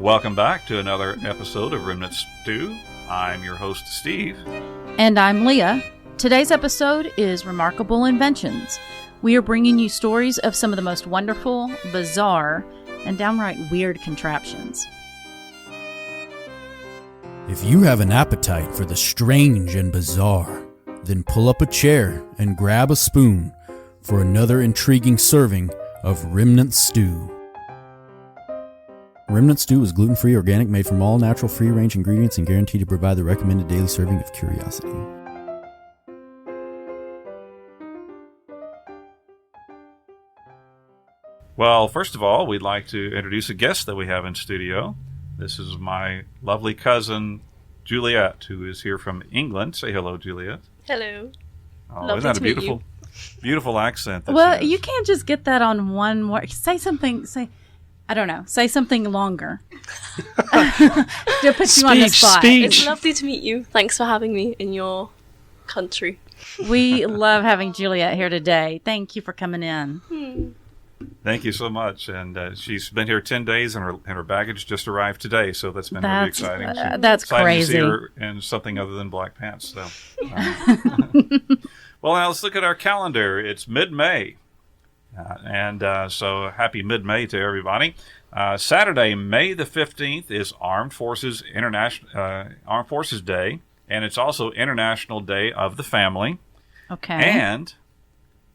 Welcome back to another episode of Remnant Stew. I'm your host, Steve. And I'm Leah. Today's episode is Remarkable Inventions. We are bringing you stories of some of the most wonderful, bizarre, and downright weird contraptions. If you have an appetite for the strange and bizarre, then pull up a chair and grab a spoon for another intriguing serving of Remnant Stew. Remnant Stew is gluten-free, organic, made from all natural, free-range ingredients, and guaranteed to provide the recommended daily serving of curiosity. Well, first of all, we'd like to introduce a guest that we have in studio. This is my lovely cousin, Juliet, who is here from England. Say hello, Juliet. Hello. Oh, Lovely isn't that to a meet beautiful, you. beautiful accent? Well, you can't just get that on one word. Say something, say something longer. To put you on the spot. It's lovely to meet you. Thanks for having me in your country. We love having Juliet here today. Thank you for coming in. Thank you so much. And she's been here 10 days, and her baggage just arrived today, so that's been really exciting. That's exciting crazy. To see her in something other than black pants. So, well, now let's look at our calendar. It's mid-May, so happy mid-May to everybody. Saturday, May the 15th, is Armed Forces Day, and it's also International Day of the Family. Okay. And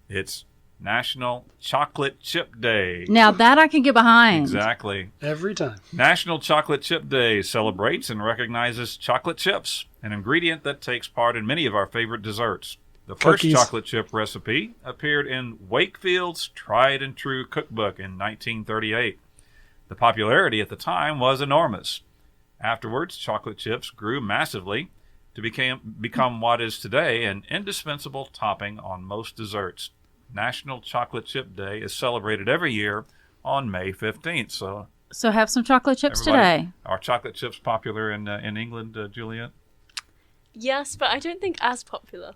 it's National Chocolate Chip Day. Now that I can get behind. Exactly. Every time. National Chocolate Chip Day celebrates and recognizes chocolate chips, an ingredient that takes part in many of our favorite desserts. The first Cookies. chocolate chip recipe appeared in Wakefield's Tried and True Cookbook in 1938. The popularity at the time was enormous. Afterwards, chocolate chips grew massively to become what is today an indispensable topping on most desserts. National Chocolate Chip Day is celebrated every year on May 15th. So have some chocolate chips today. Are chocolate chips popular in England, Juliet? Yes, but I don't think as popular.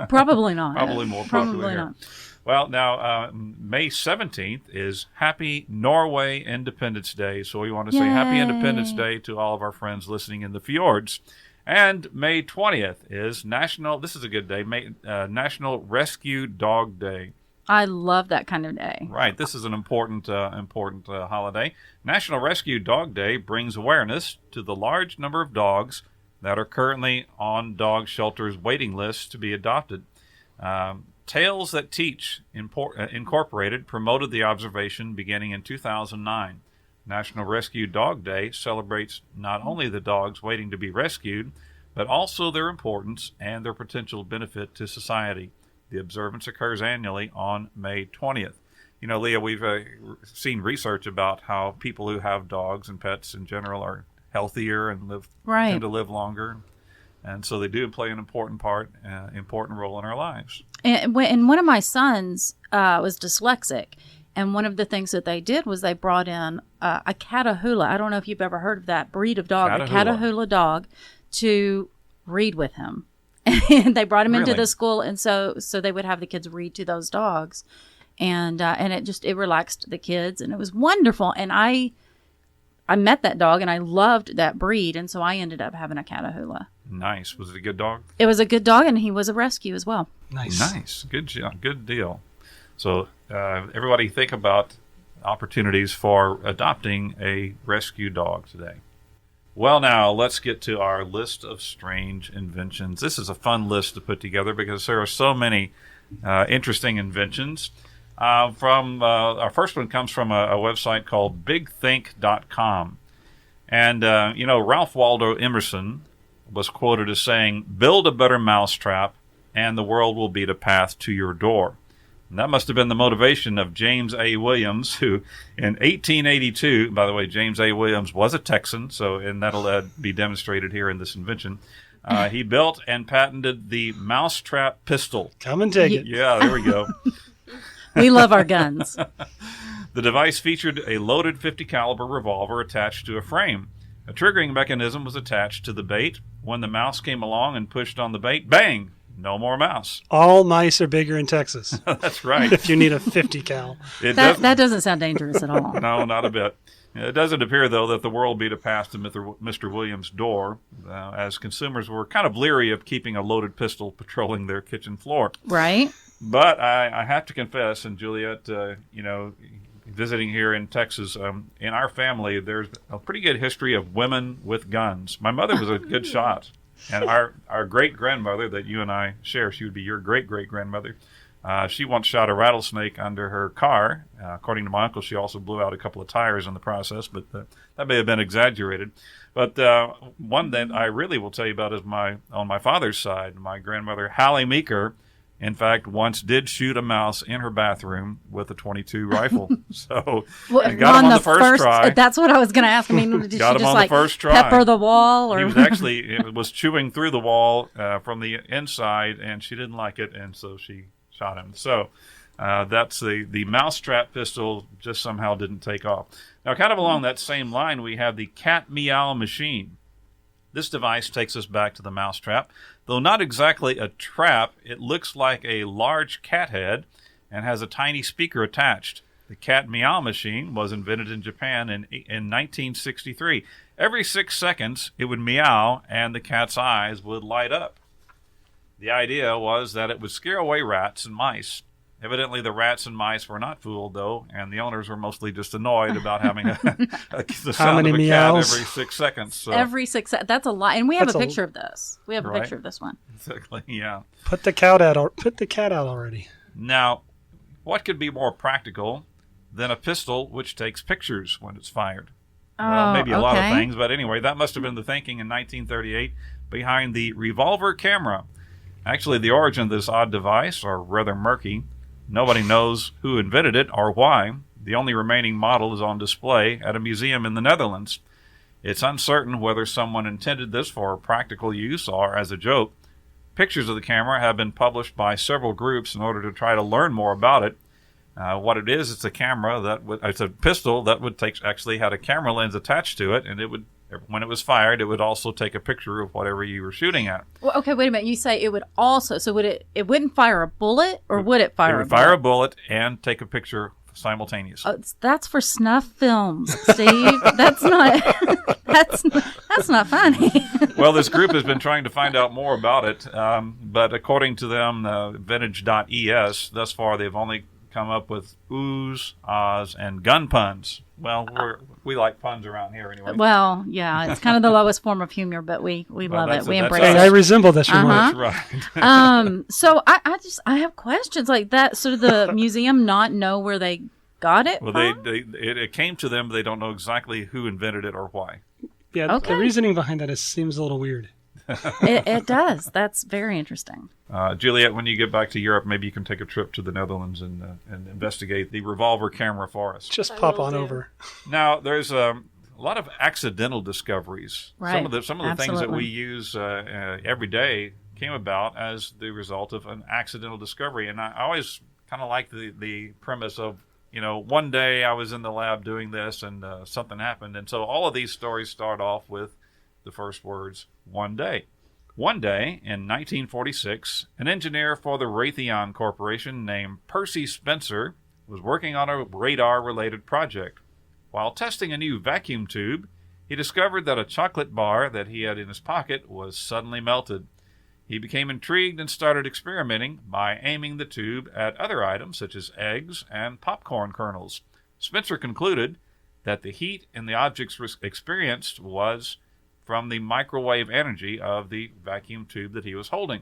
Probably not. Probably more popular Probably here. not. Well, now, May 17th is Happy Norway Independence Day. So we want to say Happy Independence Day to all of our friends listening in the fjords. And May 20th is this is a good day, National Rescue Dog Day. I love that kind of day. Right. This is an important holiday. National Rescue Dog Day brings awareness to the large number of dogs that are currently on dog shelters' waiting lists to be adopted. Tales That Teach Incorporated promoted the observation beginning in 2009. National Rescue Dog Day celebrates not only the dogs waiting to be rescued, but also their importance and their potential benefit to society. The observance occurs annually on May 20th. You know, Leah, we've seen research about how people who have dogs and pets in general are healthier and tend to live longer. And so they do play an important role in our lives. And one of my sons was dyslexic. And one of the things that they did was they brought in a Catahoula. I don't know if you've ever heard of that breed of dog, a Catahoula dog, to read with him. And they brought him into the school, and so they would have the kids read to those dogs, and it relaxed the kids, and it was wonderful. And I met that dog, and I loved that breed, and so I ended up having a Catahoula. Nice. Was it a good dog? It was a good dog, and he was a rescue as well. Nice. Good job. Good deal. So everybody think about opportunities for adopting a rescue dog today. Well, now let's get to our list of strange inventions. This is a fun list to put together because there are so many interesting inventions. Our first one comes from a website called bigthink.com. And, Ralph Waldo Emerson was quoted as saying, "Build a better mousetrap and the world will beat a path to your door." And that must have been the motivation of James A. Williams, who in 1882, by the way, James A. Williams was a Texan, and that'll be demonstrated here in this invention. He built and patented the mousetrap pistol. Come and take it. Yeah, there we go. We love our guns. The device featured a loaded .50 caliber revolver attached to a frame. A triggering mechanism was attached to the bait. When the mouse came along and pushed on the bait, bang! no more mouse. All mice are bigger in Texas. That's right. If you need a 50 cal. That doesn't sound dangerous at all. No, not a bit. It doesn't appear, though, that the world beat a path to Mr. Williams' door, as consumers were kind of leery of keeping a loaded pistol patrolling their kitchen floor. Right. But I have to confess, and Juliet, visiting here in Texas, in our family, there's a pretty good history of women with guns. My mother was a good shot. And our great-grandmother that you and I share, she would be your great-great-grandmother, she once shot a rattlesnake under her car. According to my uncle, she also blew out a couple of tires in the process, but that may have been exaggerated. But one that I really will tell you about is on my father's side, my grandmother, Judy Meeker, in fact, once did shoot a mouse in her bathroom with a .22 rifle. So, and got him on the first try. That's what I was going to ask. I mean, did she just the first try. Pepper the wall? Or? He was actually chewing through the wall from the inside, and she didn't like it, and so she shot him. So that's the mousetrap pistol just somehow didn't take off. Now, kind of along that same line, we have the cat meow machine. This device takes us back to the mousetrap. Though not exactly a trap, it looks like a large cat head and has a tiny speaker attached. The cat meow machine was invented in Japan in 1963. Every 6 seconds, it would meow and the cat's eyes would light up. The idea was that it would scare away rats and mice. Evidently, the rats and mice were not fooled, though, and the owners were mostly just annoyed about having the sound of a meows? cat every 6 seconds. So. Every 6 seconds. That's a lot. And we have a picture of this. We have a picture of this one. Exactly, yeah. Put the cat out already. Now, what could be more practical than a pistol which takes pictures when it's fired? Well, maybe a lot of things, but anyway, that must have been the thinking in 1938 behind the revolver camera. Actually, the origin of this odd device are rather murky. Nobody knows who invented it or why. The only remaining model is on display at a museum in the Netherlands. It's uncertain whether someone intended this for practical use or as a joke. Pictures of the camera have been published by several groups in order to try to learn more about it. What it is, it's a camera it's a pistol that actually had a camera lens attached to it, and it would, when it was fired, it would also take a picture of whatever you were shooting at. Well, okay, wait a minute. You say it would also, so would it wouldn't fire a bullet, or would it fire a bullet? It would fire a bullet and take a picture simultaneously. That's for snuff films, Steve. That's not funny. Well, this group has been trying to find out more about it, but according to them, vintage.es, thus far they've only come up with oohs, ahs, and gun puns. Well, we like puns around here anyway. Well, yeah, it's kind of the lowest form of humor, but we love it. We embrace it. I resemble this remark. That's right. So I have questions like that. So did the museum not know where they got it from? It came to them, but they don't know exactly who invented it or why. Yeah, okay. The reasoning behind that seems a little weird. It does. That's very interesting. Juliet, when you get back to Europe, maybe you can take a trip to the Netherlands and investigate the revolver camera for us. Just pop on over. Now, there's a lot of accidental discoveries. Right. Some of the things that we use every day came about as the result of an accidental discovery. And I always kind of like the premise of, one day I was in the lab doing this and something happened. And so all of these stories start off with the first words, one day. One day, in 1946, an engineer for the Raytheon Corporation named Percy Spencer was working on a radar-related project. While testing a new vacuum tube, he discovered that a chocolate bar that he had in his pocket was suddenly melted. He became intrigued and started experimenting by aiming the tube at other items such as eggs and popcorn kernels. Spencer concluded that the heat in the objects experienced was from the microwave energy of the vacuum tube that he was holding.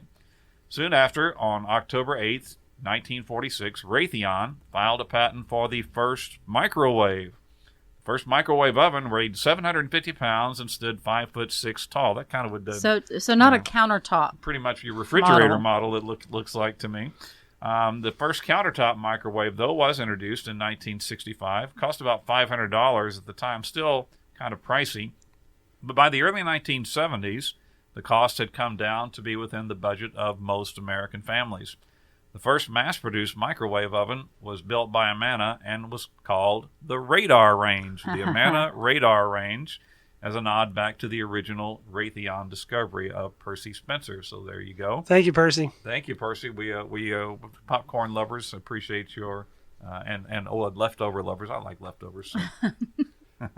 Soon after, on October 8th, 1946, Raytheon filed a patent for the first microwave. The first microwave oven weighed 750 pounds and stood 5'6" tall. That kind of would... So not a countertop. Pretty much your refrigerator model it looks like to me. The first countertop microwave, though, was introduced in 1965. Cost about $500 at the time. Still kind of pricey. But by the early 1970s, the cost had come down to be within the budget of most American families. The first mass-produced microwave oven was built by Amana and was called the Radar Range. The Amana Radar Range as a nod back to the original Raytheon discovery of Percy Spencer. So there you go. Thank you, Percy. Thank you, Percy. We popcorn lovers appreciate your and leftover lovers. I like leftovers. So.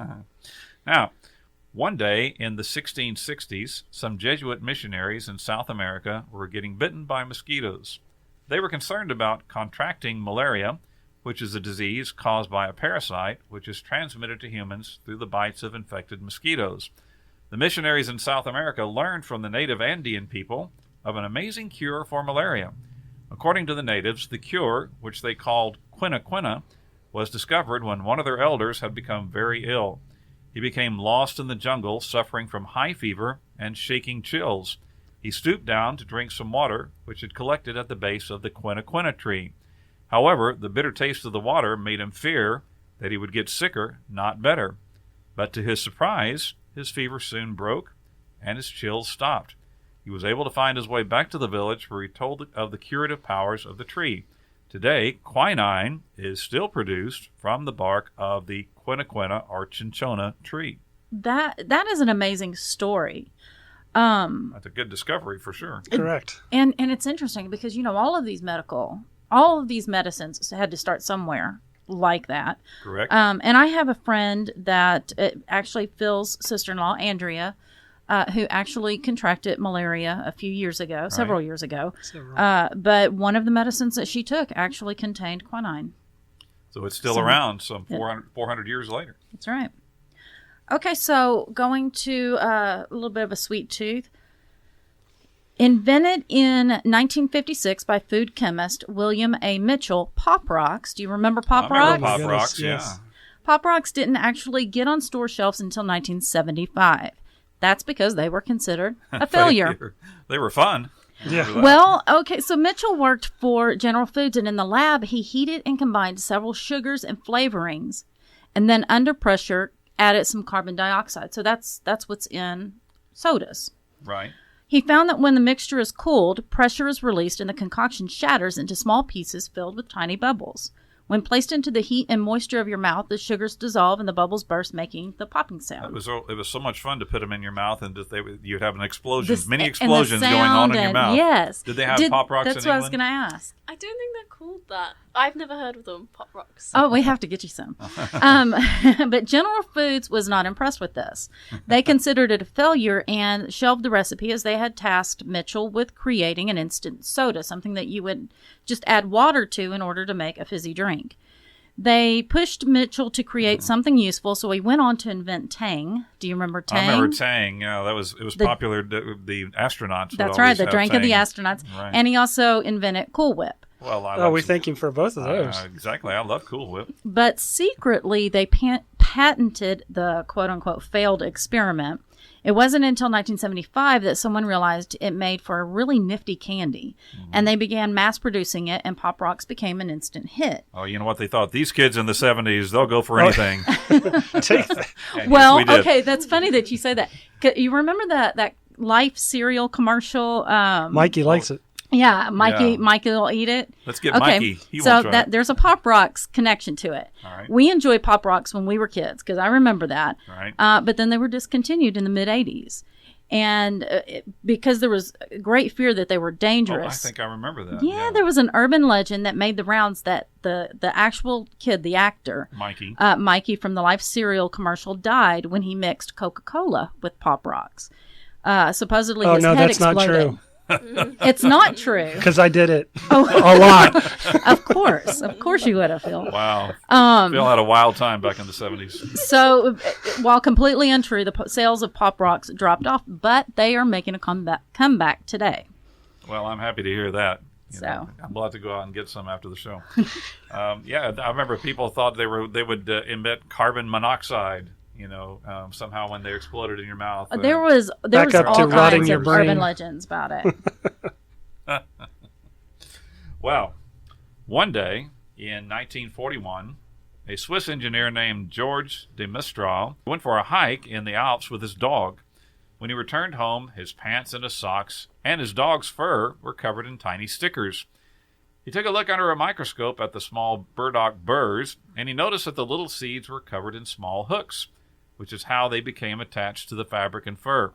Now, one day in the 1660s, some Jesuit missionaries in South America were getting bitten by mosquitoes. They were concerned about contracting malaria, which is a disease caused by a parasite which is transmitted to humans through the bites of infected mosquitoes. The missionaries in South America learned from the native Andean people of an amazing cure for malaria. According to the natives, the cure, which they called quina, was discovered when one of their elders had become very ill. He became lost in the jungle, suffering from high fever and shaking chills. He stooped down to drink some water, which had collected at the base of the quina tree. However, the bitter taste of the water made him fear that he would get sicker, not better. But to his surprise, his fever soon broke, and his chills stopped. He was able to find his way back to the village, where he told of the curative powers of the tree. Today, quinine is still produced from the bark of the quina or cinchona tree. That is an amazing story. That's a good discovery for sure. Correct. And it's interesting because, all of these medicines had to start somewhere like that. Correct. And I have a friend that actually Phil's sister-in-law, Andrea, who actually contracted malaria a few years ago, several years ago. But one of the medicines that she took actually contained quinine. So it's still around some 400 years later. That's right. Okay, so going to a little bit of a sweet tooth. Invented in 1956 by food chemist William A. Mitchell, Pop Rocks. Do you remember Pop Rocks? I remember Pop Rocks, yes. yeah. Pop Rocks didn't actually get on store shelves until 1975. That's because they were considered a failure. They were fun. Yeah. Well, okay, so Mitchell worked for General Foods, and in the lab, he heated and combined several sugars and flavorings, and then under pressure added some carbon dioxide. So that's what's in sodas. Right. He found that when the mixture is cooled, pressure is released and the concoction shatters into small pieces filled with tiny bubbles. When placed into the heat and moisture of your mouth, the sugars dissolve and the bubbles burst, making the popping sound. It was so much fun to put them in your mouth, and you'd have an explosion, This- many and the explosions going on in your sound, mouth. Yes. Did they have Pop Rocks in England? That's what I was going to ask. I don't think they're called that. I've never heard of them, Pop Rocks. Oh, we have to get you some. But General Foods was not impressed with this. They considered it a failure and shelved the recipe, as they had tasked Mitchell with creating an instant soda, something that you would just add water to in order to make a fizzy drink. They pushed Mitchell to create something useful, so he went on to invent Tang. Do you remember Tang? I remember Tang. Yeah, it was popular. The astronauts. That's right, the drink of the astronauts. Right. And he also invented Cool Whip. Well, we thank him for both of those. Exactly. I love Cool Whip. But secretly, they patented the quote-unquote failed experiment. It wasn't until 1975 that someone realized it made for a really nifty candy. And they began mass producing it, and Pop Rocks became an instant hit. Oh, you know what they thought? These kids in the 70s, they'll go for anything. Take that. Well, okay, that's funny that you say that. You remember that Life cereal commercial? Mikey likes it. Yeah, Mikey will eat it. Let's get Mikey. He so won't try it. there's a Pop Rocks connection to it. All right. We enjoyed Pop Rocks when we were kids, because I remember that. Right. But then they were discontinued in the mid-'80s. And because there was great fear that they were dangerous. Oh, I think I remember that. Yeah, there was an urban legend that made the rounds that the actual kid, the actor, Mikey from the Life cereal commercial, died when he mixed Coca-Cola with Pop Rocks. Supposedly his head exploded. Not true. It's not true. Because I did it a lot. Of course you would have, Phil. Wow. Phil had a wild time back in the 70s. So, while completely untrue, the sales of Pop Rocks dropped off, but they are making a comeback today. Well, I'm happy to hear that. So I'm glad to go out and get some after the show. I remember people thought they would emit carbon monoxide. Somehow when they exploded in your mouth. There was all kinds of urban legends about it. Well, one day in 1941, a Swiss engineer named Georges de Mistral went for a hike in the Alps with his dog. When he returned home, his pants and his socks and his dog's fur were covered in tiny stickers. He took a look under a microscope at the small burdock burrs, and he noticed that the little seeds were covered in small hooks. which is how they became attached to the fabric and fur.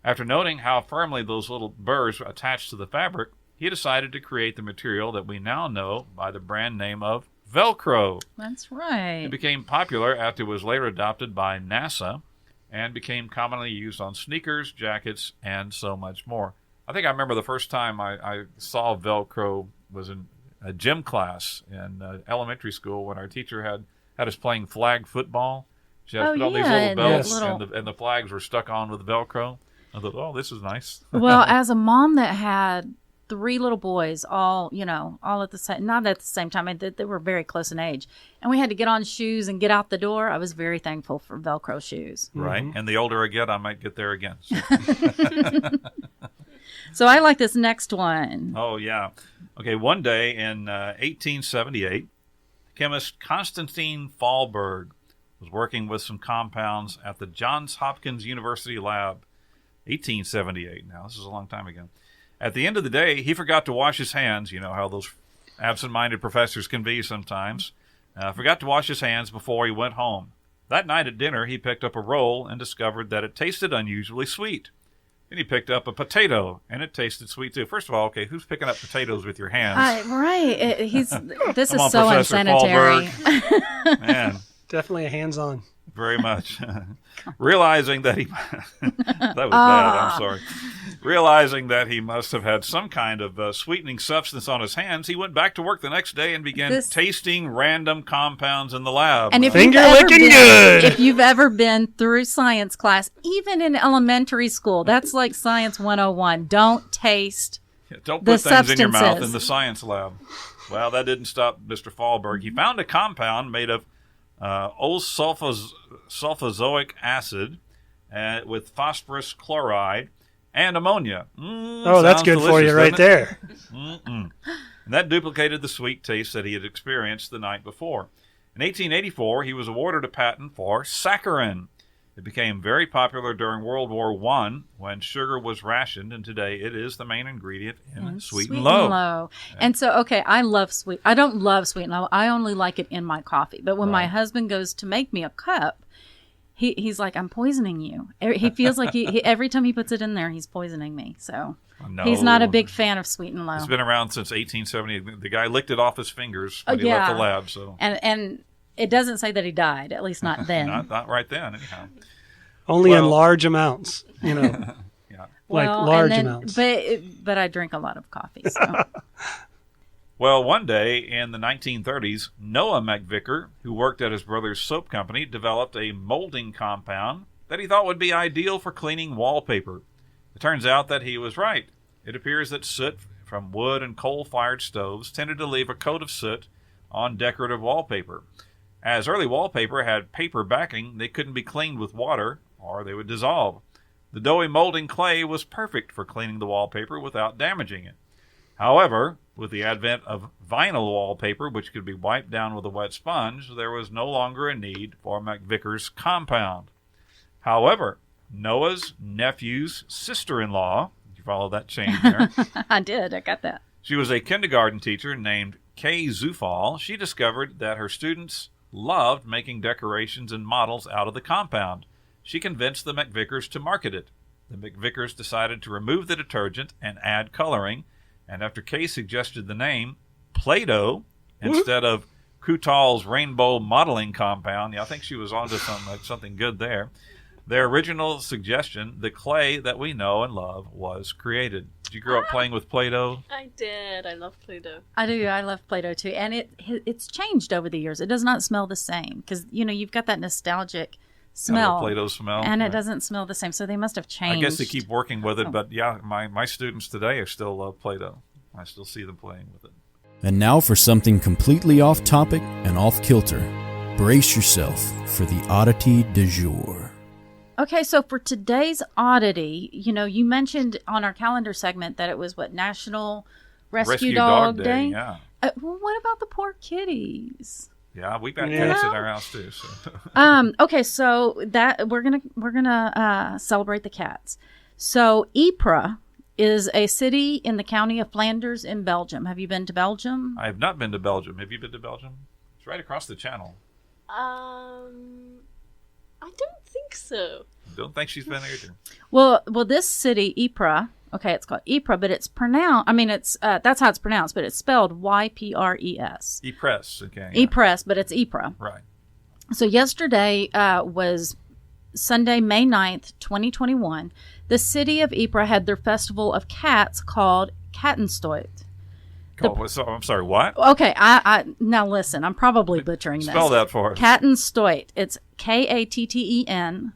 After noting how firmly those little burrs attached to the fabric, he decided to create the material that we now know by the brand name of Velcro. That's right. It became popular after it was later adopted by NASA and became commonly used on sneakers, jackets, and so much more. I think I remember the first time I saw Velcro was in a gym class in elementary school when our teacher had us playing flag football. She had put all these little belts, and the flags were stuck on with Velcro. I thought, oh, this is nice. Well, as a mom that had 3 little boys, all at the same, not at the same time, they were very close in age, and we had to get on shoes and get out the door. I was very thankful for Velcro shoes. Right, and the older I get, I might get there again. So. So I like this next one. Oh, yeah. Okay, one day in 1878, chemist Constantine Fahlberg was working with some compounds at the Johns Hopkins University lab. 1878 now. This is a long time ago. At the end of the day, he forgot to wash his hands. You know how those absent-minded professors can be sometimes. Forgot to wash his hands before he went home. That night at dinner, he picked up a roll and discovered that it tasted unusually sweet. Then he picked up a potato, and it tasted sweet, too. First of all, okay, who's picking up potatoes with your hands? Right. This is on, so Professor unsanitary. Man. Definitely a hands-on. Very much. Realizing that he... that was bad, I'm sorry. Realizing that he must have had some kind of sweetening substance on his hands, he went back to work the next day and began tasting random compounds in the lab. And if you've ever been through science class, even in elementary school, that's like Science 101. Don't taste don't put things in your mouth in the science lab. Well, that didn't stop Mr. Fahlberg. He found a compound made of sulfozoic acid with phosphorus chloride and ammonia. That's good for you right there. And that duplicated the sweet taste that he had experienced the night before. In 1884, he was awarded a patent for saccharin. It became very popular during World War I when sugar was rationed, and today it is the main ingredient in Sweet and Low. Yeah. And so, okay, I don't love Sweet and Low. I only like it in my coffee. But when my husband goes to make me a cup, he's like, I'm poisoning you. He feels like he every time he puts it in there, he's poisoning me. So he's not a big fan of Sweet and Low. It's been around since 1870. The guy licked it off his fingers when he left the lab. So and it doesn't say that he died, at least not then. not right then, anyhow. Only in large amounts, yeah. Large amounts. But I drink a lot of coffee. So. Well, one day in the 1930s, Noah McVicker, who worked at his brother's soap company, developed a molding compound that he thought would be ideal for cleaning wallpaper. It turns out that he was right. It appears that soot from wood and coal-fired stoves tended to leave a coat of soot on decorative wallpaper. As early wallpaper had paper backing, they couldn't be cleaned with water, or they would dissolve. The doughy molding clay was perfect for cleaning the wallpaper without damaging it. However, with the advent of vinyl wallpaper, which could be wiped down with a wet sponge, there was no longer a need for McVicker's compound. However, Noah's nephew's sister-in-law, did you follow that chain there? I did. I got that. She was a kindergarten teacher named Kay Zufall. She discovered that her students loved making decorations and models out of the compound. She convinced the McVickers to market it. The McVickers decided to remove the detergent and add coloring, and after Kay suggested the name Play-Doh instead of Kutal's rainbow modeling compound, I think she was onto something good there. Their original suggestion, the clay that we know and love, was created. Did you grow up playing with Play-Doh? I did. I love Play-Doh. I do. I love Play-Doh too, and it's changed over the years. It does not smell the same because you've got that nostalgic smell, Play-Doh smell, and it doesn't smell the same. So they must have changed. I guess they keep working with it, but my students today are still love Play-Doh. I still see them playing with it. And now for something completely off topic and off kilter. Brace yourself for the oddity du jour. Okay, so for today's oddity, you mentioned on our calendar segment that it was National Rescue Dog Day. Yeah. Well, what about the poor kitties? Yeah, we got cats in our house too. So. Okay, so that we're gonna celebrate the cats. So Ypres is a city in the county of Flanders in Belgium. Have you been to Belgium? I have not been to Belgium. Have you been to Belgium? It's right across the channel. I don't think so. Don't think she's been there either. Well, this city, Ypres. Okay, it's called Ypres, but it's pronounced. I mean, it's that's how it's pronounced, but it's spelled Ypres. Ypres, okay. Yeah. Ypres, but it's Ypres. Right. So yesterday was Sunday, May 9th, 2021. The city of Ypres had their festival of cats called Kattenstoet. I'm sorry, what? Okay, I now listen. I'm probably butchering this. Spell that for us. Kattenstoet. It's Kattenstoet.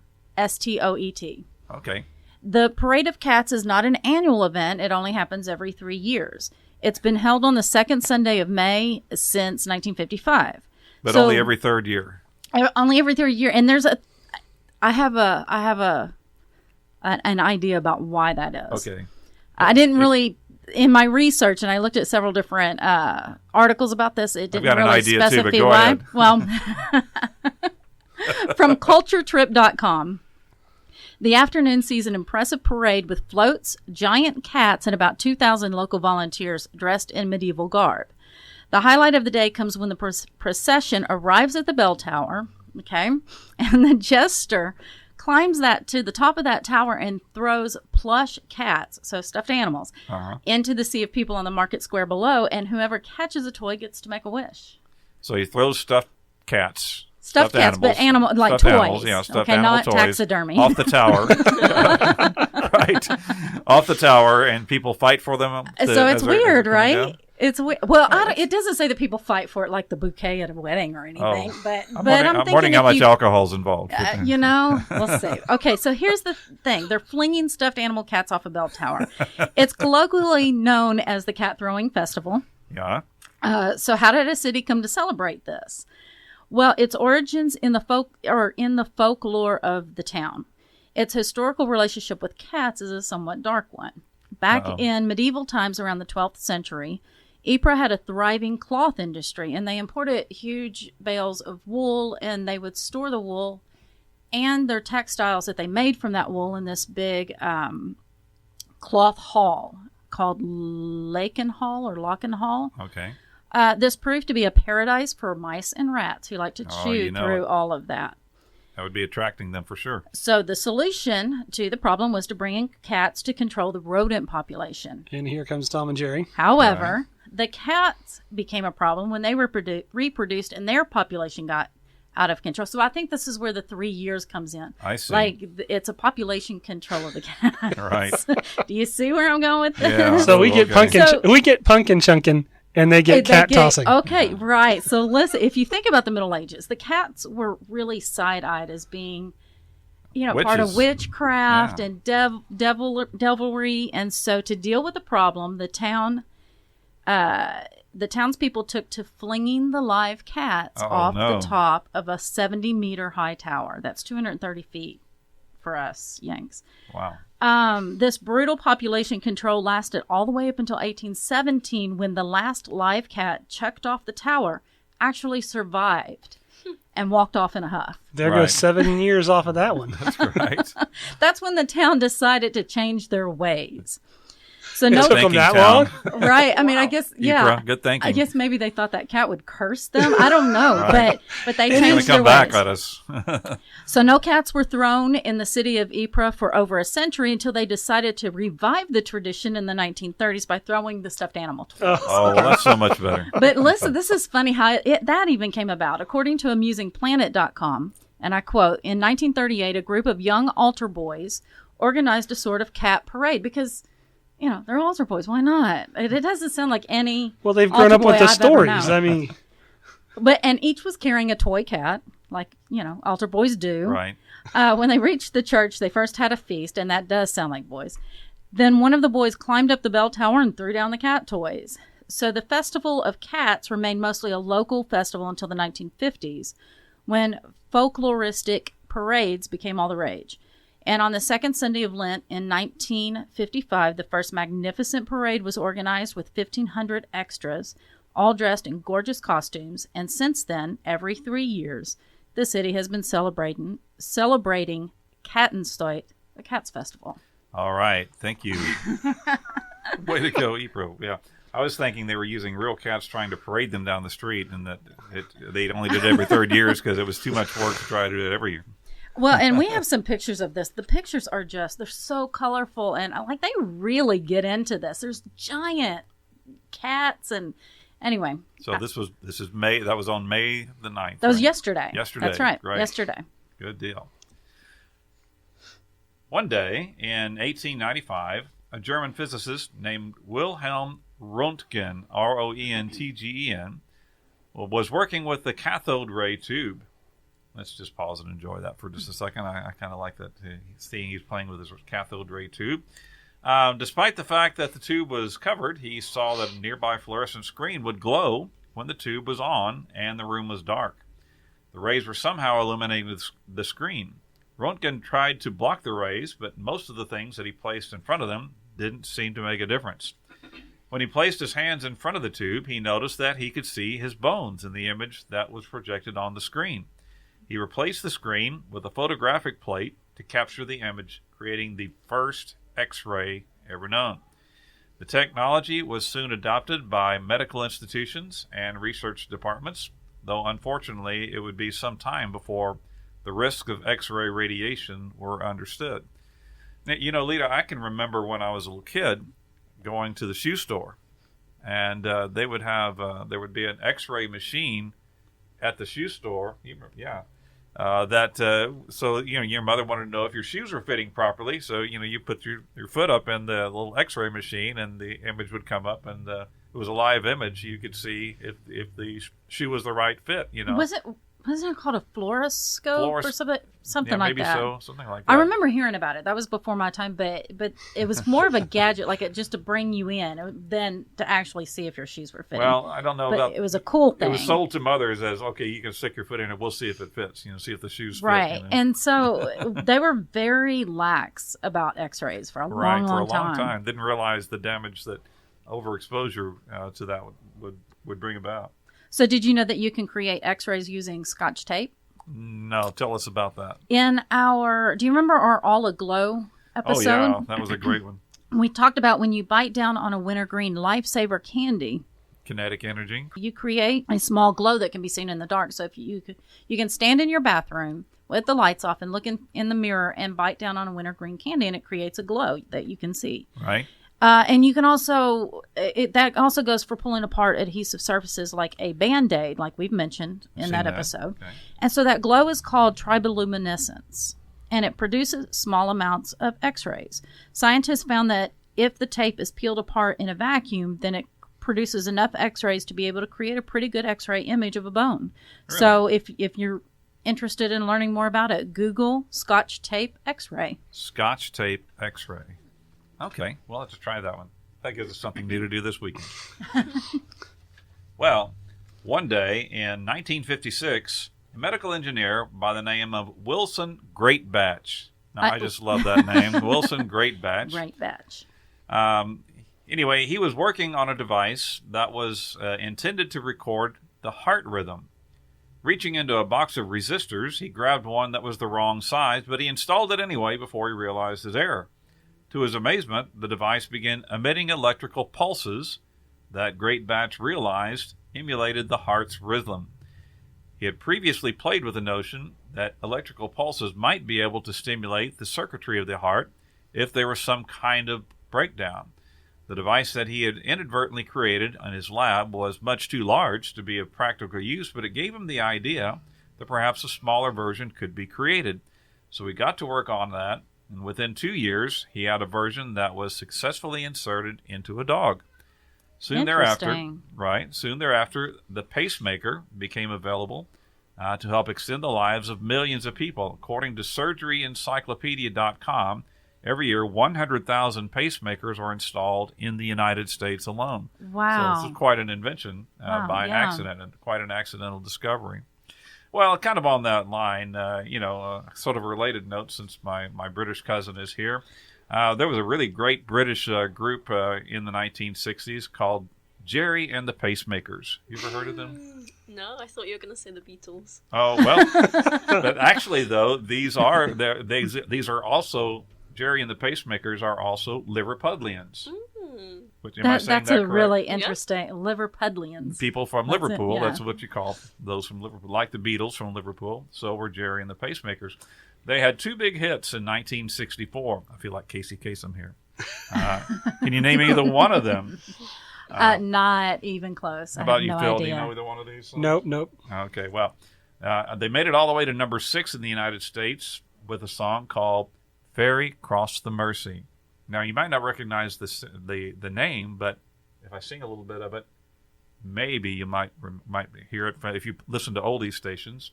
Okay. The Parade of Cats is not an annual event. It only happens every 3 years. It's been held on the second Sunday of May since 1955. But only every third year. Only every third year. And I have an idea about why that is. Okay. I didn't really, in my research, and I looked at several different articles about this, it didn't really specify why. Ahead. Well, from culturetrip.com. The afternoon sees an impressive parade with floats, giant cats, and about 2,000 local volunteers dressed in medieval garb. The highlight of the day comes when the procession arrives at the bell tower, okay, and the jester climbs to the top of that tower and throws plush cats, so stuffed animals, into the sea of people on the market square below, and whoever catches a toy gets to make a wish. So he throws stuffed cats. Stuffed cats, animals, but like stuffed toys. Animals, yeah, stuffed okay, animal not toys taxidermy. Off the tower. Right. Off the tower, and people fight for them. So it's weird, right? It's weird. Well, it doesn't say that people fight for it like the bouquet at a wedding or anything. But I'm wondering how much alcohol's involved. We'll see. Okay, so here's the thing. They're flinging stuffed animal cats off a bell tower. It's colloquially known as the Cat Throwing Festival. Yeah. So how did a city come to celebrate this? Well, its origins in the folklore of the town. Its historical relationship with cats is a somewhat dark one. Back in medieval times around the 12th century, Ypres had a thriving cloth industry, and they imported huge bales of wool, and they would store the wool and their textiles that they made from that wool in this big cloth hall called Lakenhall. Okay. This proved to be a paradise for mice and rats who like to chew through all of that. That would be attracting them for sure. So the solution to the problem was to bring in cats to control the rodent population. And here comes Tom and Jerry. However, the cats became a problem when they were reproduced and their population got out of control. So I think this is where the 3 years comes in. I see. Like, it's a population control of the cats. Right. Do you see where I'm going with this? Yeah. So we get pumpkin chunkin'. And they get cat tossing. Okay, right. So listen, if you think about the Middle Ages, the cats were really side-eyed as being, Witches. part of witchcraft and devilry. And so to deal with the problem, the townspeople took to flinging the live cats off the top of a 70-meter high tower. That's 230 feet for us Yanks. Wow. This brutal population control lasted all the way up until 1817, when the last live cat chucked off the tower actually survived and walked off in a huff. There goes 7 years off of that one. That's right. That's when the town decided to change their ways. So it took them that long? Right. I mean, I guess, Ypres, good thinking. I guess maybe they thought that cat would curse them. I don't know. Right. But they changed their come ways. back at us. So no cats were thrown in the city of Ypres for over a century until they decided to revive the tradition in the 1930s by throwing the stuffed animal toys. Oh, well, that's so much better. But listen, this is funny how that even came about. According to amusingplanet.com, and I quote, in 1938, a group of young altar boys organized a sort of cat parade because, they're altar boys. Why not? It doesn't sound like any. Well, they've grown up with the stories. I mean, and each was carrying a toy cat, like altar boys do. Right. When they reached the church, they first had a feast, and that does sound like boys. Then one of the boys climbed up the bell tower and threw down the cat toys. So the Festival of Cats remained mostly a local festival until the 1950s, when folkloristic parades became all the rage. And on the second Sunday of Lent in 1955, the first magnificent parade was organized with 1,500 extras, all dressed in gorgeous costumes. And since then, every 3 years, the city has been celebrating Kattenstoet, the Cats Festival. All right. Thank you. Way to go, Ypres. Yeah. I was thinking they were using real cats trying to parade them down the street, and that they only did it every 3 years because it was too much work to try to do it every year. Well, and we have some pictures of this. The pictures are they're so colorful, and they really get into this. There's giant cats, and anyway. So this is May. That was on May the 9th. That was yesterday. Yesterday. That's right. Great. Yesterday. Good deal. One day in 1895, a German physicist named Wilhelm Röntgen, Roentgen, was working with the cathode ray tube. Let's just pause and enjoy that for just a second. I kind of like that, seeing he's playing with his cathode ray tube. Despite the fact that the tube was covered, he saw that a nearby fluorescent screen would glow when the tube was on and the room was dark. The rays were somehow illuminating the screen. Röntgen tried to block the rays, but most of the things that he placed in front of them didn't seem to make a difference. When he placed his hands in front of the tube, he noticed that he could see his bones in the image that was projected on the screen. He replaced the screen with a photographic plate to capture the image, creating the first X-ray ever known. The technology was soon adopted by medical institutions and research departments, though unfortunately it would be some time before the risks of X-ray radiation were understood. Now, Lita, I can remember when I was a little kid going to the shoe store, and they would have there would be an X-ray machine at the shoe store. So your mother wanted to know if your shoes were fitting properly. So you put your foot up in the little X-ray machine, and the image would come up, and it was a live image. You could see if the shoe was the right fit. Wasn't it called a fluoroscope or something like maybe that? Maybe so, something like that. I remember hearing about it. That was before my time, but it was more of a gadget, just to bring you in, than to actually see if your shoes were fitting. Well, I don't know but about. It was a cool thing. It was sold to mothers as, okay, you can stick your foot in it. We'll see if it fits. See if the shoes fit. Right, and so they were very lax about X-rays for a long time. Didn't realize the damage that overexposure to that would bring about. So did you know that you can create X-rays using Scotch tape? No, tell us about that. Do you remember our All Aglow episode? Oh, yeah, that was a great one. We talked about when you bite down on a wintergreen lifesaver candy. Kinetic energy. You create a small glow that can be seen in the dark. So if you can stand in your bathroom with the lights off and look in the mirror and bite down on a wintergreen candy, and it creates a glow that you can see. Right. And you can also, that also goes for pulling apart adhesive surfaces like a Band-Aid, like we've mentioned in that episode. Okay. And so that glow is called triboluminescence, and it produces small amounts of X-rays. Scientists found that if the tape is peeled apart in a vacuum, then it produces enough X-rays to be able to create a pretty good X-ray image of a bone. Really? So if you're interested in learning more about it, Google Scotch tape X-ray. Scotch tape X-ray. Okay, well, let's try that one. That gives us something new to do this weekend. Well, one day in 1956, a medical engineer by the name of Wilson Greatbatch. Now, I just love that name, Wilson Greatbatch. Greatbatch. Anyway, he was working on a device that was intended to record the heart rhythm. Reaching into a box of resistors, he grabbed one that was the wrong size, but he installed it anyway before he realized his error. To his amazement, the device began emitting electrical pulses that Greatbatch realized emulated the heart's rhythm. He had previously played with the notion that electrical pulses might be able to stimulate the circuitry of the heart if there was some kind of breakdown. The device that he had inadvertently created in his lab was much too large to be of practical use, but it gave him the idea that perhaps a smaller version could be created. So he got to work on that. And within 2 years, he had a version that was successfully inserted into a dog. Soon thereafter, the pacemaker became available to help extend the lives of millions of people. According to SurgeryEncyclopedia.com, every year 100,000 pacemakers are installed in the United States alone. Wow. So this is quite an invention by accident, and quite an accidental discovery. Well, kind of on that line, sort of a related note, since my British cousin is here. There was a really great British group in the 1960s called Jerry and the Pacemakers. You ever heard of them? No, I thought you were going to say the Beatles. Oh, well, but actually, though, these are also, Jerry and the Pacemakers are also Liverpudlians. That's a really interesting, Liverpudlians. People from Liverpool, that's what you call those from Liverpool. Like the Beatles from Liverpool, so were Jerry and the Pacemakers. They had two big hits in 1964. I feel like Casey Kasem here. Can you name either one of them? Not even close. How about you, no Phil? idea. Do you know either one of these? Nope. Okay, well, they made it all the way to number 6 in the United States with a song called "Ferry Cross the Mersey." Now, you might not recognize the name, but if I sing a little bit of it, maybe you might hear it if you listen to oldies stations.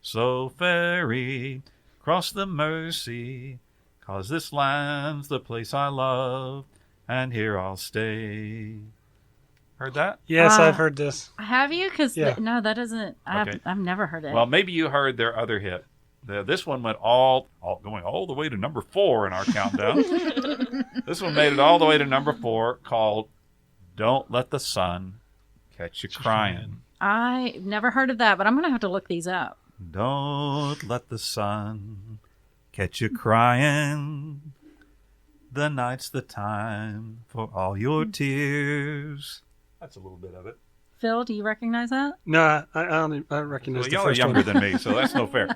So ferry cross the Mersey, 'cause this land's the place I love, and here I'll stay. Heard that? Yes, I've heard this. Have you? Because Yeah. no, that doesn't. Okay. I've never heard it. Well, maybe you heard their other hit. This one went going all the way to number 4 in our countdown. This one made it all the way to number 4, called "Don't Let the Sun Catch You Crying." I never heard of that, but I'm going to have to look these up. Don't let the sun catch you crying. The night's the time for all your tears. That's a little bit of it. Phil, do you recognize that? No, I don't recognize Well, the y'all are first younger one. than me, so that's no fair.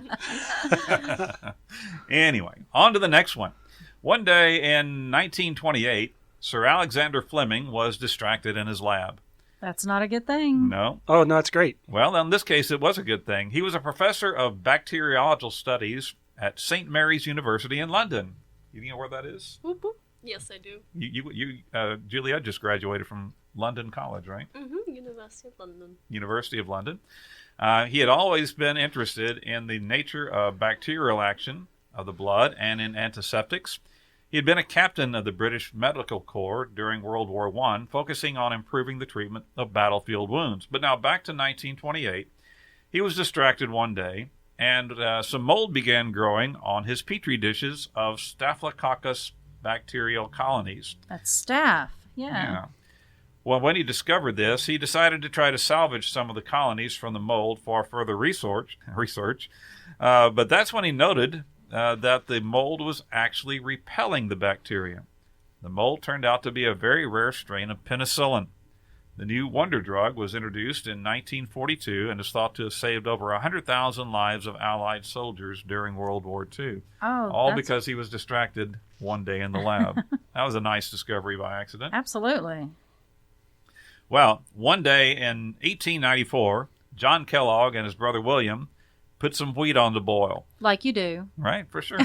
Anyway, on to the next one. One day in 1928, Sir Alexander Fleming was distracted in his lab. That's not a good thing. No? Oh, no, it's great. Well, in this case, it was a good thing. He was a professor of bacteriological studies at St. Mary's University in London. You know where that is? Whoop, whoop. Yes, I do. Julia just graduated from London College, right? University of London. University of London. He had always been interested in the nature of bacterial action of the blood and in antiseptics. He had been a captain of the British Medical Corps during World War I, focusing on improving the treatment of battlefield wounds. But now back to 1928, he was distracted one day, and some mold began growing on his petri dishes of Staphylococcus bacterial colonies. That's staph. Yeah. Well, when he discovered this, he decided to try to salvage some of the colonies from the mold for further research. But that's when he noted that the mold was actually repelling the bacteria. The mold turned out to be a very rare strain of penicillin. The new wonder drug was introduced in 1942 and is thought to have saved over 100,000 lives of Allied soldiers during World War II. Oh, all because he was distracted one day in the lab. That was a nice discovery by accident. Absolutely. Well, one day in 1894, John Kellogg and his brother William put some wheat on the boil. Like you do. Right, for sure.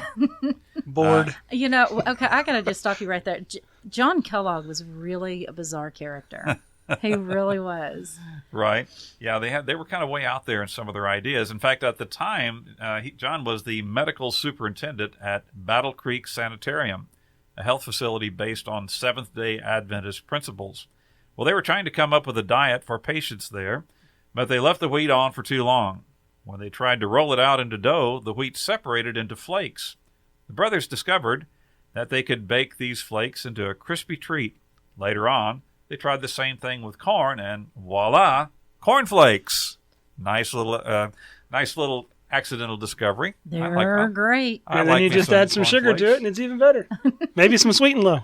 Bored. Okay, I got to just stop you right there. John Kellogg was really a bizarre character. He really was. Right. Yeah, they were kind of way out there in some of their ideas. In fact, at the time, John was the medical superintendent at Battle Creek Sanitarium, a health facility based on Seventh-day Adventist principles. Well, they were trying to come up with a diet for patients there, but they left the wheat on for too long. When they tried to roll it out into dough, the wheat separated into flakes. The brothers discovered that they could bake these flakes into a crispy treat. Later on, they tried the same thing with corn, and voila, cornflakes! Nice little accidental discoby. They're great. And then you just add some sugar to it, and it's even better. Maybe some Sweet and Low.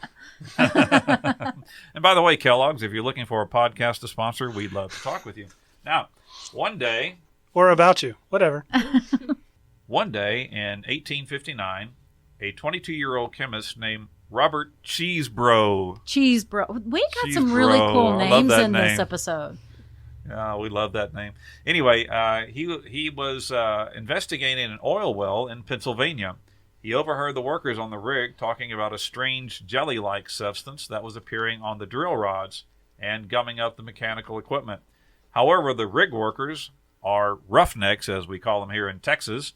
And by the way, Kellogg's, if you're looking for a podcast to sponsor, we'd love to talk with you. Now, one day... Or about you. Whatever. One day in 1859, a 22-year-old chemist named Robert Cheesebro. Cheesebro. We got some really cool names in this episode. Yeah, we love that name. Anyway, he was investigating an oil well in Pennsylvania. He overheard the workers on the rig talking about a strange jelly-like substance that was appearing on the drill rods and gumming up the mechanical equipment. However, the rig workers, or roughnecks as we call them here in Texas,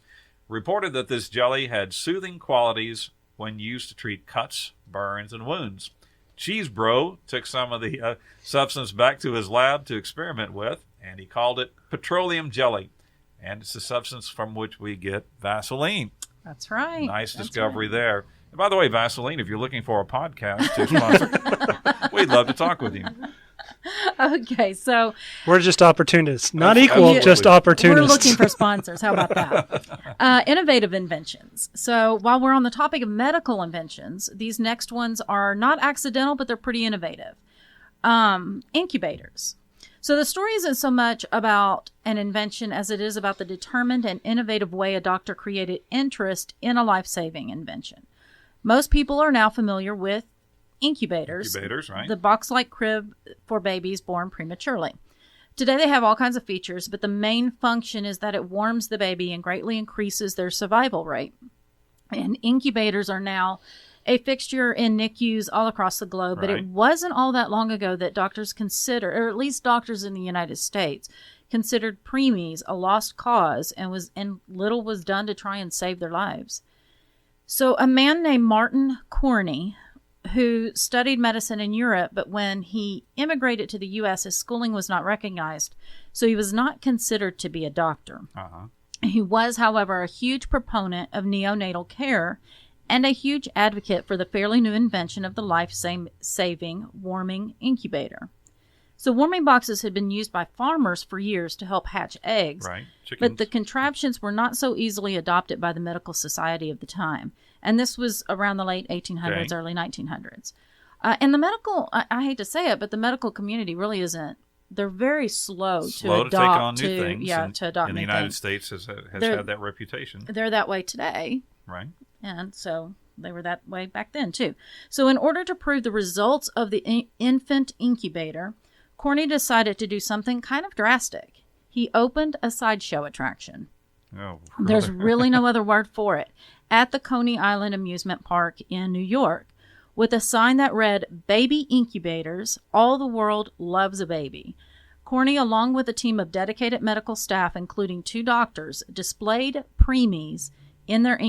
reported that this jelly had soothing qualities when used to treat cuts, burns, and wounds. Cheesebro took some of the substance back to his lab to experiment with, and he called it petroleum jelly. And it's the substance from which we get Vaseline. That's right. Nice discovery there. And by the way, Vaseline, if you're looking for a podcast to sponsor, we'd love to talk with you. Okay, so... We're just opportunists. Not equal, just opportunists. We're looking for sponsors. How about that? Innovative inventions. So while we're on the topic of medical inventions, these next ones are not accidental, but they're pretty innovative. Incubators. So the story isn't so much about an invention as it is about the determined and innovative way a doctor created interest in a life-saving invention. Most people are now familiar with incubators. Incubators, right. The box-like crib for babies born prematurely. Today they have all kinds of features, but the main function is that it warms the baby and greatly increases their survival rate. And incubators are now a fixture in NICUs all across the globe, but it wasn't all that long ago that doctors consider, or at least doctors in the United States, considered preemies a lost cause, and little was done to try and save their lives. So a man named Martin Corney, who studied medicine in Europe, but when he immigrated to the U.S., his schooling was not recognized, so he was not considered to be a doctor. He was, however, a huge proponent of neonatal care and a huge advocate for the fairly new invention of the life-saving warming incubator. So warming boxes had been used by farmers for years to help hatch eggs, but the contraptions were not so easily adopted by the medical society of the time. And this was around the late 1800s, early 1900s. And the medical, I hate to say it, but the medical community really isn't. They're very slow to adopt, take on new things. Yeah, to adopt new things. And the United States has had that reputation. They're that way today. Right. And so they were that way back then, too. So in order to prove the results of the infant incubator, Corney decided to do something kind of drastic. He opened a sideshow attraction. Oh, There's really no other word for it. At the Coney Island Amusement Park in New York, with a sign that read, "Baby Incubators, all the world loves a baby." Corney, along with a team of dedicated medical staff, including 2 doctors, displayed preemies in their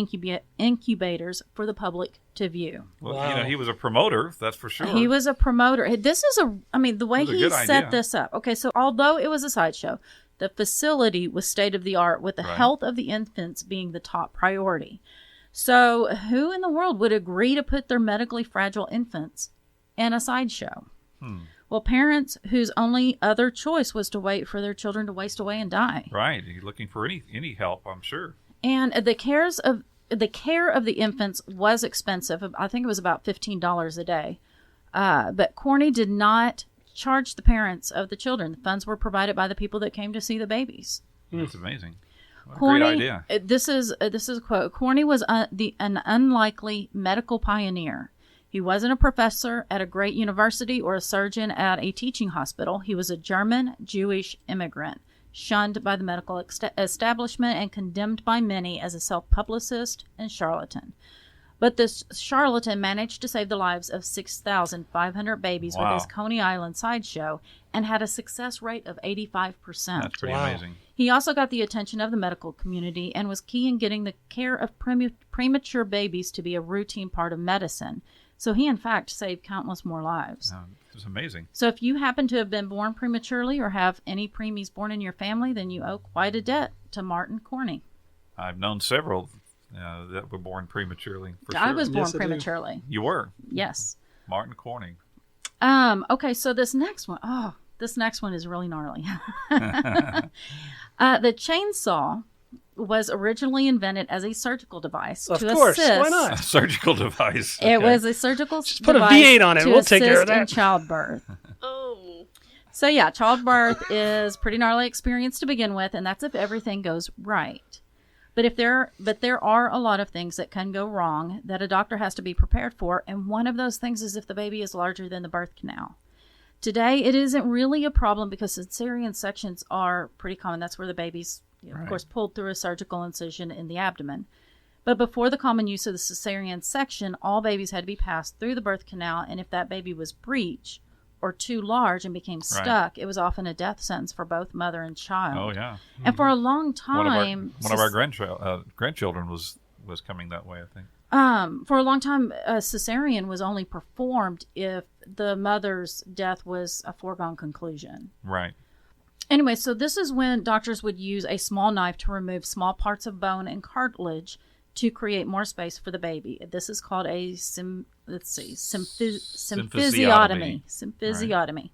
incubators for the public to view. Well, he was a promoter, that's for sure. He was a promoter. This is the way he set this up. Okay, so although it was a sideshow, the facility was state-of-the-art, with the health of the infants being the top priority. So who in the world would agree to put their medically fragile infants in a sideshow? Well, parents whose only other choice was to wait for their children to waste away and die. Right. You're looking for any help, I'm sure. And the care of the infants was expensive. I think it was about $15 a day. But Corney did not charge the parents of the children. The funds were provided by the people that came to see the babies. That's amazing. What Corney, a great idea. This is a quote. Corney was an unlikely medical pioneer. He wasn't a professor at a great university or a surgeon at a teaching hospital. He was a German Jewish immigrant, shunned by the medical establishment and condemned by many as a self-publicist and charlatan. But this charlatan managed to save the lives of 6,500 babies with his Coney Island sideshow and had a success rate of 85%. That's pretty amazing. He also got the attention of the medical community and was key in getting the care of premature babies to be a routine part of medicine. So he, in fact, saved countless more lives. It was amazing. So if you happen to have been born prematurely or have any preemies born in your family, then you owe quite a debt to Martin Corney. I've known several that were born prematurely. I was born prematurely. You were? Yes. Martin Corney. Okay, so this next one is really gnarly. The chainsaw was originally invented as a surgical device to course, assist. Why not? A surgical device. Okay. It was a surgical device. Put a V8 on it. To We'll take care of assist that. in childbirth. Oh. So yeah, childbirth is pretty gnarly experience to begin with, and that's if everything goes right. But there are a lot of things that can go wrong that a doctor has to be prepared for, and one of those things is if the baby is larger than the birth canal. Today, it isn't really a problem because cesarean sections are pretty common. That's where the baby's, of course, pulled through a surgical incision in the abdomen. But before the common use of the cesarean section, all babies had to be passed through the birth canal, and if that baby was breech or too large and became stuck, it was often a death sentence for both mother and child. Oh, yeah. And for a long time... One of our grandchildren was coming that way, I think. For a long time, a cesarean was only performed if the mother's death was a foregone conclusion. Right. Anyway, so this is when doctors would use a small knife to remove small parts of bone and cartilage to create more space for the baby. This is called a symphysiotomy. Symphysiotomy.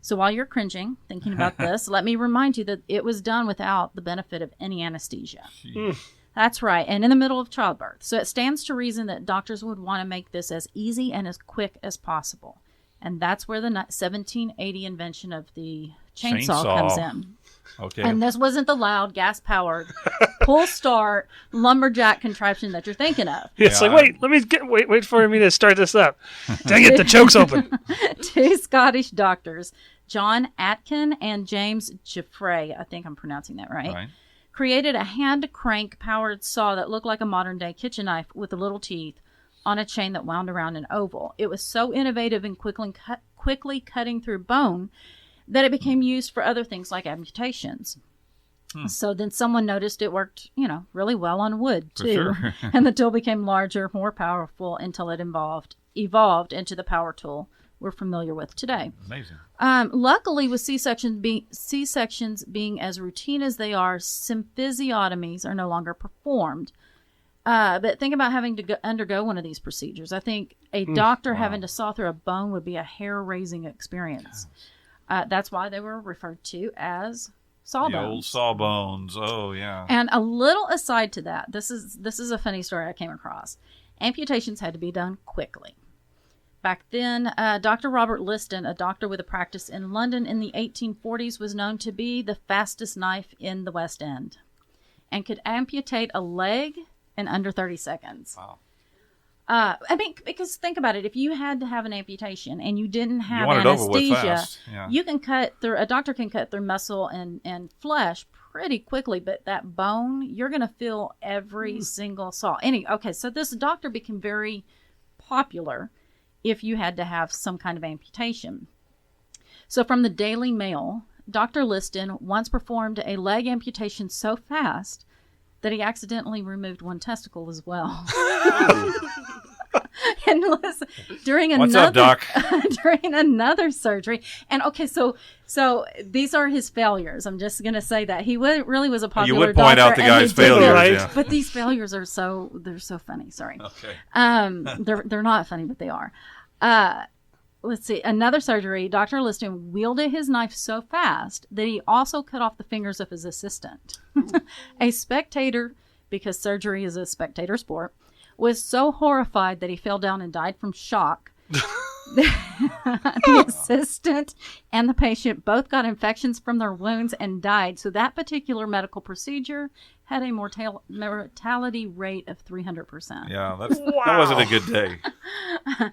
So while you're cringing, thinking about this, let me remind you that it was done without the benefit of any anesthesia. That's right, and in the middle of childbirth. So it stands to reason that doctors would want to make this as easy and as quick as possible. And that's where the 1780 invention of the chainsaw comes in. Okay. And this wasn't the loud, gas-powered, pull-start, lumberjack contraption that you're thinking of. It's like, wait for me to start this up. Dang it, the choke's open. Two Scottish doctors, John Atkin and James Geoffrey, I think I'm pronouncing that right, created a hand-crank-powered saw that looked like a modern-day kitchen knife with the little teeth on a chain that wound around an oval. It was so innovative in quickly cutting through bone that it became used for other things like amputations. So then someone noticed it worked, really well on wood too. Sure. And the tool became larger, more powerful until it evolved into the power tool we're familiar with today. Amazing. Luckily, with C-sections being as routine as they are, symphysiotomies are no longer performed. But think about having to undergo one of these procedures. I think a doctor having to saw through a bone would be a hair-raising experience. That's why they were referred to as sawbones. The old sawbones. Oh, yeah. And a little aside to that, this is a funny story I came across. Amputations had to be done quickly. Back then, Dr. Robert Liston, a doctor with a practice in London in the 1840s, was known to be the fastest knife in the West End and could amputate a leg in under 30 seconds. Wow. Because think about it. If you had to have an amputation and you didn't have it over with anesthesia, fast. Yeah. you can a doctor can cut through muscle and flesh pretty quickly, but that bone, you're going to feel every single saw. So this doctor became very popular if you had to have some kind of amputation. So from the Daily Mail, Dr. Liston once performed a leg amputation so fast that he accidentally removed one testicle as well. And listen, during another surgery, and so these are his failures. I'm just going to say that he really was a popular doctor. You would point out the guy's failures, right? Yeah. But these failures are they're so funny. Sorry. Okay. They're not funny, but they are. Let's see. Another surgery, Dr. Liston wielded his knife so fast that he also cut off the fingers of his assistant. A spectator, because surgery is a spectator sport, was so horrified that he fell down and died from shock. The assistant and the patient both got infections from their wounds and died. So that particular medical procedure had a mortality rate of 300%. Yeah, that wasn't a good day.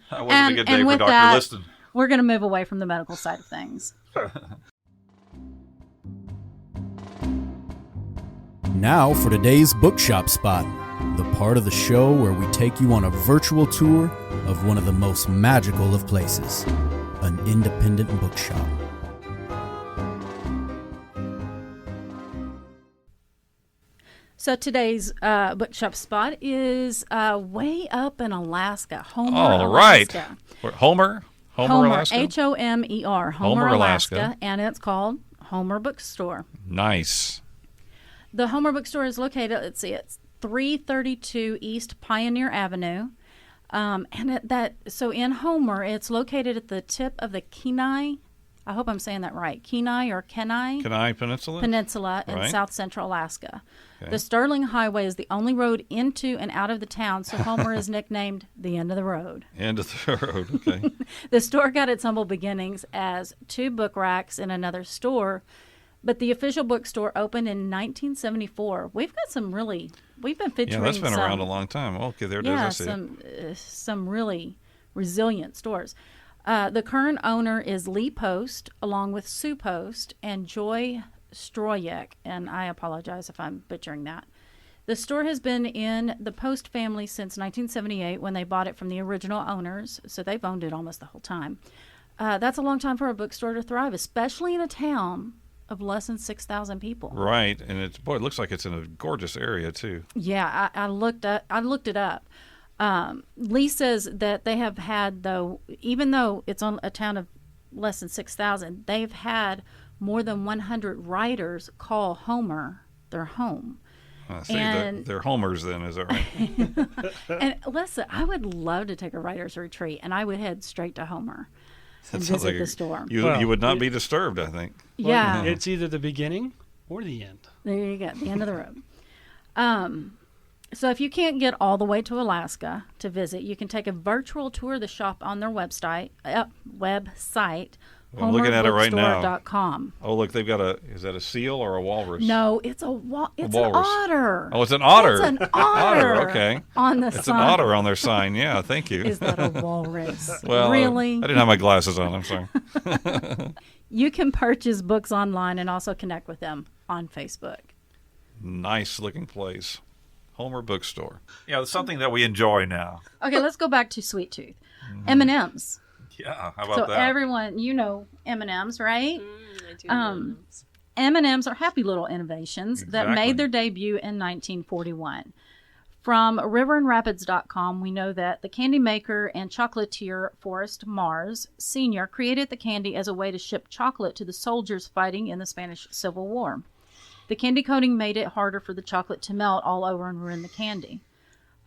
That wasn't a good day for Dr. That, Liston. We're going to move away from the medical side of things. Now for today's bookshop spot, the part of the show where we take you on a virtual tour of one of the most magical of places, an independent bookshop. So today's bookshop spot is way up in Alaska, Homer, All right. Alaska. Homer, Alaska? Homer, Homer, Alaska, and it's called Homer Bookstore. Nice. The Homer Bookstore is located, it's 332 East Pioneer Avenue. So in Homer, it's located at the tip of the Kenai, I hope I'm saying that right, Kenai Peninsula? Peninsula in south central Alaska. Okay. The Sterling Highway is the only road into and out of the town, so Homer is nicknamed the end of the road. End of the road, okay. The store got its humble beginnings as 2 book racks in another store, but the official bookstore opened in 1974. We've been featuring Yeah, that's been around a long time. Okay, there it is. I see some really resilient stores. The current owner is Lee Post, along with Sue Post and Joy Stroyek, and I apologize if I'm butchering that. The store has been in the Post family since 1978 when they bought it from the original owners, so they've owned it almost the whole time. That's a long time for a bookstore to thrive, especially in a town of less than 6,000 people. Right, and it looks like it's in a gorgeous area too. Yeah, I looked it up. Lee says that they have had, even though it's on a town of less than 6,000, they've had more than 100 writers call Homer their home. They're homers then, is that right? And listen, I would love to take a writer's retreat, and I would head straight to Homer and visit the store. You would not be disturbed, I think. Yeah. It's either the beginning or the end. There you go, the end of the road. So if you can't get all the way to Alaska to visit, you can take a virtual tour of the shop on their website, I'm looking at it right now. homerbookstore.com. Oh, look, they've got is that a seal or a walrus? No, it's an otter. Oh, it's an otter. It's an otter. Okay. On the It's sign. an otter on their sign. Yeah, thank you. Is that a walrus? Well, really? I didn't have my glasses on. I'm sorry. You can purchase books online and also connect with them on Facebook. Nice looking place. Homer Bookstore. Yeah, it's something that we enjoy now. Okay, let's go back to Sweet Tooth. M&M's. Yeah, how about So that? everyone, you know M&M's, right? I do know M&Ms. M&M's are happy little innovations that Exactly. made their debut in 1941. From riverandраpids.com, we know that the candy maker and chocolatier Forrest Mars Sr. created the candy as a way to ship chocolate to the soldiers fighting in the Spanish Civil War. The candy coating made it harder for the chocolate to melt all over and ruin the candy.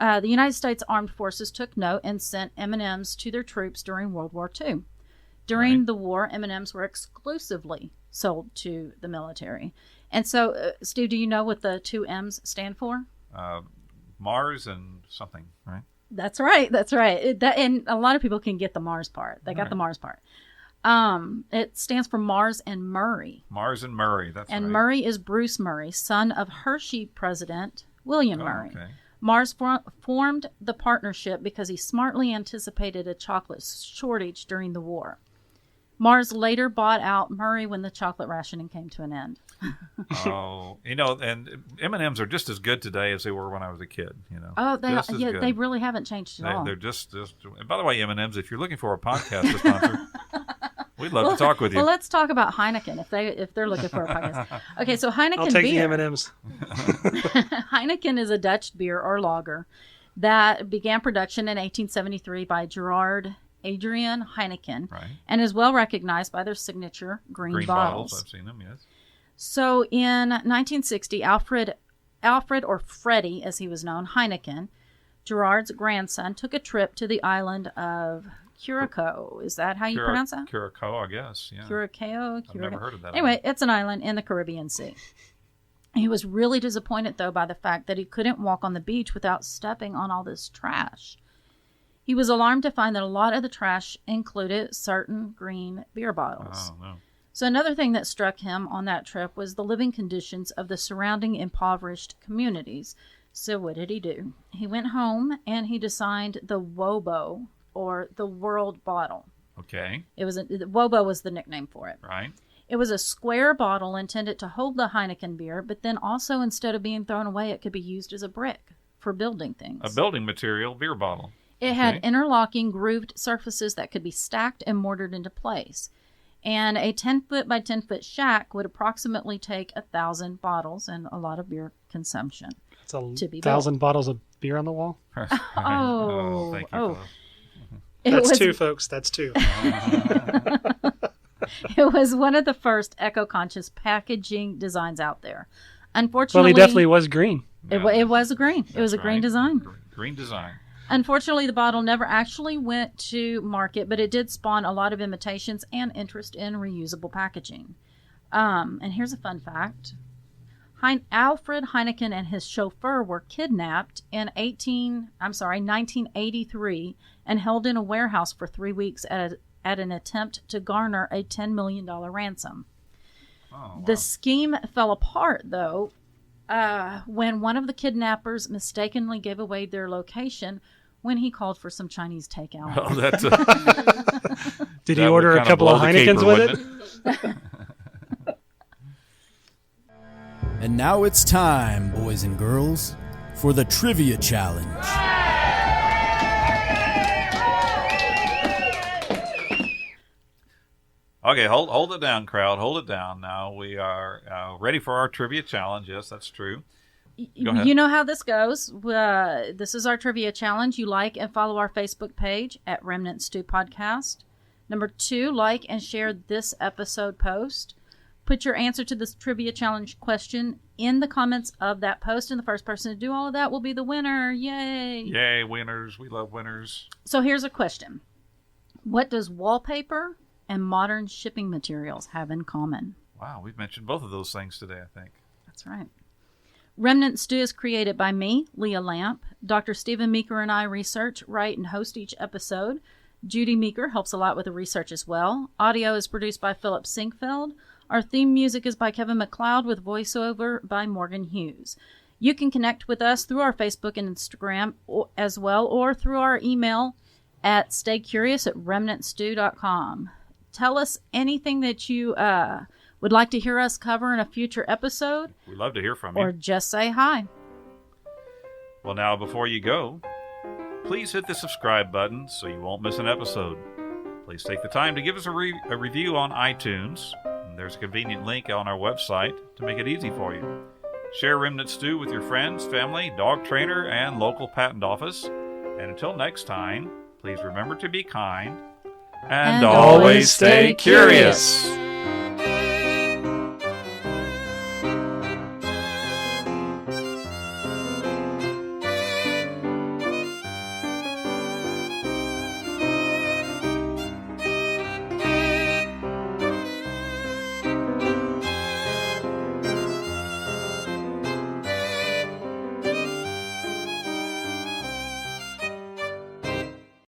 The United States Armed Forces took note and sent M&Ms to their troops during World War II. During the war, M&Ms were exclusively sold to the military. And so, Stu, do you know what the two M's stand for? Mars and something, right? That's right. That's right. And a lot of people can get the Mars part. They got the Mars part. It stands for Mars and Murray. Mars and Murray, that's right. And Murray is Bruce Murray, son of Hershey president William Murray. Okay. Mars formed the partnership because he smartly anticipated a chocolate shortage during the war. Mars later bought out Murray when the chocolate rationing came to an end. Oh, and M&Ms are just as good today as they were when I was a kid. Oh, Just as good. they really haven't changed at all. They're just. And by the way, M&Ms, if you're looking for a podcast to sponsor, we'd love to talk with you. Well, let's talk about Heineken if they're looking for a podcast. Okay, so Heineken I'll take beer. the M&Ms. Heineken is a Dutch beer or lager that began production in 1873 by Gerard Adrian Heineken, Right. and is well recognized by their signature green bottles. I've seen them, yes. So in 1960, Alfred, or Freddie as he was known, Heineken, Gerard's grandson, took a trip to the island of Curacao. Is that how you pronounce that? Curacao, I guess. Yeah. Curacao? I've never heard of that. Anyway, it's an island in the Caribbean Sea. He was really disappointed, though, by the fact that he couldn't walk on the beach without stepping on all this trash. He was alarmed to find that a lot of the trash included certain green beer bottles. Oh, no. So another thing that struck him on that trip was the living conditions of the surrounding impoverished communities. So what did he do? He went home and he designed the WOBO, or the World Bottle. Okay. WOBO was the nickname for it. Right. It was a square bottle intended to hold the Heineken beer, but then also instead of being thrown away, it could be used as a brick for building things. A building material beer bottle. It had interlocking grooved surfaces that could be stacked and mortared into place. And a 10-foot by 10-foot shack would approximately take 1,000 bottles and a lot of beer consumption. It's a To be 1,000 bottles of beer on the wall. Thank you. Oh. Philip. That's two, folks. That's two. It was one of the first eco-conscious packaging designs out there. Unfortunately, Well, he definitely was green. it was a green. It was a green right. design. Green design. Unfortunately, the bottle never actually went to market, but it did spawn a lot of imitations and interest in reusable packaging. And here's a fun fact. Alfred Heineken and his chauffeur were kidnapped in 1983 and held in a warehouse for 3 weeks at an attempt to garner a $10 million ransom. Oh, wow. The scheme fell apart, though, when one of the kidnappers mistakenly gave away their location when he called for some Chinese takeout. Oh, that's Did he order a couple of Heinekens with it? And now it's time, boys and girls, for the Trivia Challenge. Okay, hold it down, crowd. Hold it down. Now we are ready for our trivia challenge. Yes, that's true. Go ahead. You know how this goes. This is our trivia challenge. You like and follow our Facebook page at Remnant Stew Podcast. Number 2, like and share this episode post. Put your answer to this trivia challenge question in the comments of that post, and the first person to do all of that will be the winner. Yay! Yay, winners. We love winners. So here's a question. What does wallpaper and modern shipping materials have in common? Wow, we've mentioned both of those things today, I think. That's right. Remnant Stew is created by me, Leah Lamp. Dr. Stephen Meeker and I research, write, and host each episode. Judy Meeker helps a lot with the research as well. Audio is produced by Philip Sinquefield. Our theme music is by Kevin MacLeod with voiceover by Morgan Hughes. You can connect with us through our Facebook and Instagram as well, or through our email at staycurious@remnantstew.com. Tell us anything that you would like to hear us cover in a future episode. We'd love to hear from you. Or just say hi. Well, now, before you go, please hit the subscribe button so you won't miss an episode. Please take the time to give us a review on iTunes. There's a convenient link on our website to make it easy for you. Share Remnant Stew with your friends, family, dog trainer, and local patent office. And until next time, please remember to be kind and always stay curious.